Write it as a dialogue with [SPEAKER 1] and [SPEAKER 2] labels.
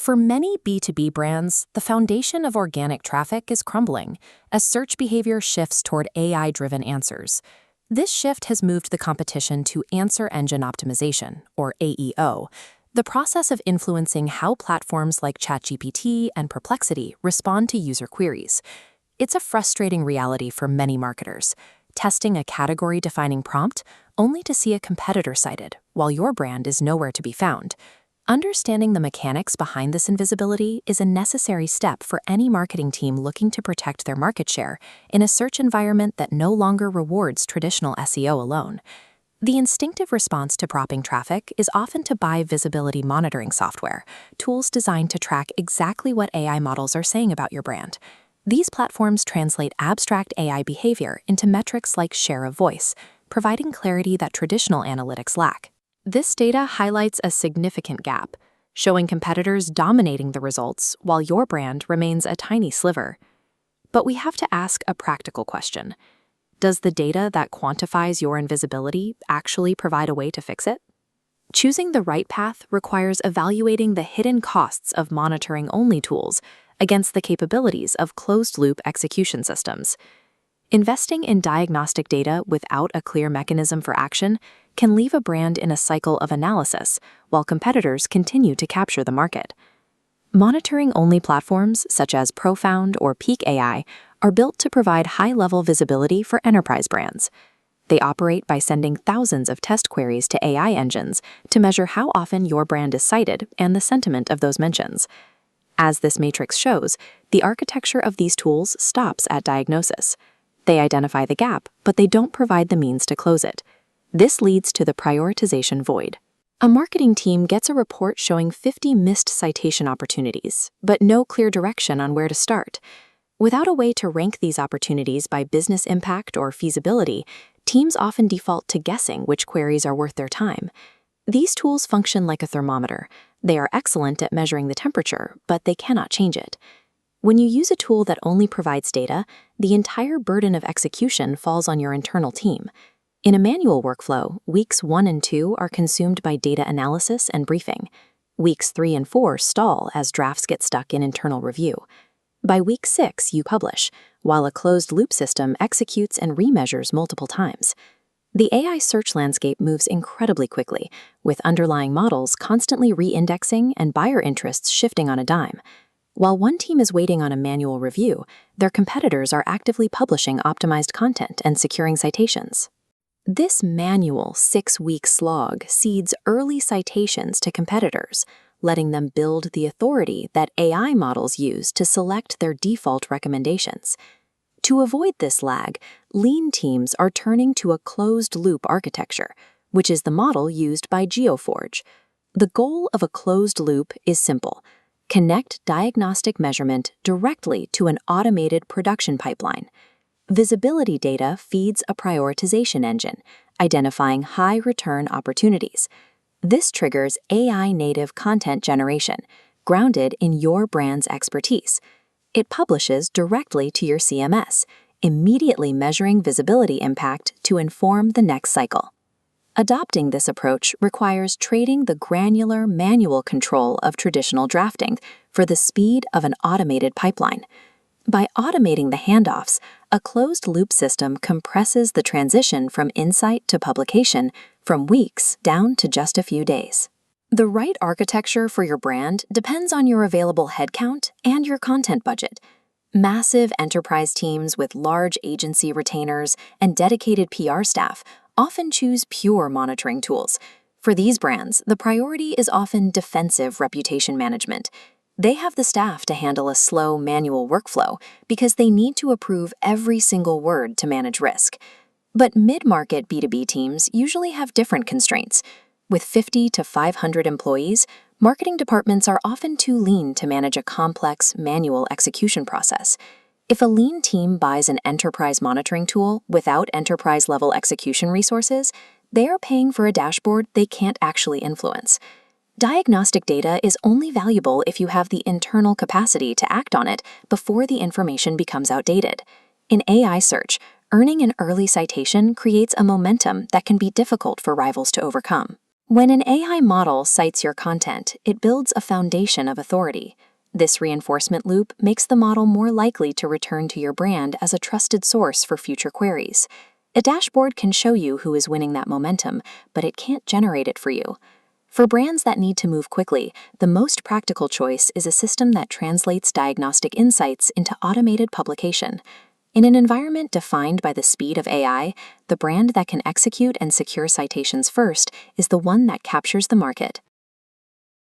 [SPEAKER 1] For many B2B brands, the foundation of organic traffic is crumbling as search behavior shifts toward AI-driven answers. This shift has moved the competition to answer engine optimization, or AEO, the process of influencing how platforms like ChatGPT and Perplexity respond to user queries. It's a frustrating reality for many marketers, testing a category-defining prompt only to see a competitor cited, while your brand is nowhere to be found. Understanding the mechanics behind this invisibility is a necessary step for any marketing team looking to protect their market share in a search environment that no longer rewards traditional SEO alone. The instinctive response to propping traffic is often to buy visibility monitoring software, tools designed to track exactly what AI models are saying about your brand. These platforms translate abstract AI behavior into metrics like share of voice, providing clarity that traditional analytics lack. This data highlights a significant gap, showing competitors dominating the results while your brand remains a tiny sliver. But we have to ask a practical question. Does the data that quantifies your invisibility actually provide a way to fix it? Choosing the right path requires evaluating the hidden costs of monitoring-only tools against the capabilities of closed-loop execution systems. Investing in diagnostic data without a clear mechanism for action can leave a brand in a cycle of analysis while competitors continue to capture the market. Monitoring-only platforms such as Profound or Peec AI are built to provide high-level visibility for enterprise brands. They operate by sending thousands of test queries to AI engines to measure how often your brand is cited and the sentiment of those mentions. As this matrix shows, the architecture of these tools stops at diagnosis. They identify the gap, but they don't provide the means to close it. This leads to the prioritization void. A marketing team gets a report showing 50 missed citation opportunities, but no clear direction on where to start. Without a way to rank these opportunities by business impact or feasibility, teams often default to guessing which queries are worth their time. These tools function like a thermometer. They are excellent at measuring the temperature, but they cannot change it. When you use a tool that only provides data, the entire burden of execution falls on your internal team. In a manual workflow, weeks 1 and 2 are consumed by data analysis and briefing. Weeks 3 and 4 stall as drafts get stuck in internal review. By week 6, you publish, while a closed-loop system executes and remeasures multiple times. The AI search landscape moves incredibly quickly, with underlying models constantly re-indexing and buyer interests shifting on a dime. While one team is waiting on a manual review, their competitors are actively publishing optimized content and securing citations. This manual 6-week slog seeds early citations to competitors, letting them build the authority that AI models use to select their default recommendations. To avoid this lag, lean teams are turning to a closed-loop architecture, which is the model used by GEOforge. The goal of a closed loop is simple. Connect diagnostic measurement directly to an automated production pipeline. Visibility data feeds a prioritization engine, identifying high-return opportunities. This triggers AI-native content generation, grounded in your brand's expertise. It publishes directly to your CMS, immediately measuring visibility impact to inform the next cycle. Adopting this approach requires trading the granular manual control of traditional drafting for the speed of an automated pipeline. By automating the handoffs, a closed-loop system compresses the transition from insight to publication from weeks down to just a few days. The right architecture for your brand depends on your available headcount and your content budget. Massive enterprise teams with large agency retainers and dedicated PR staff often choose pure monitoring tools. For these brands, the priority is often defensive reputation management. They have the staff to handle a slow manual workflow because they need to approve every single word to manage risk. But mid-market B2B teams usually have different constraints. With 50 to 500 employees, marketing departments are often too lean to manage a complex manual execution process. If a lean team buys an enterprise monitoring tool without enterprise-level execution resources, they are paying for a dashboard they can't actually influence. Diagnostic data is only valuable if you have the internal capacity to act on it before the information becomes outdated. In AI search, earning an early citation creates a momentum that can be difficult for rivals to overcome. When an AI model cites your content, it builds a foundation of authority. This reinforcement loop makes the model more likely to return to your brand as a trusted source for future queries. A dashboard can show you who is winning that momentum, but it can't generate it for you. For brands that need to move quickly, the most practical choice is a system that translates diagnostic insights into automated publication. In an environment defined by the speed of AI, the brand that can execute and secure citations first is the one that captures the market.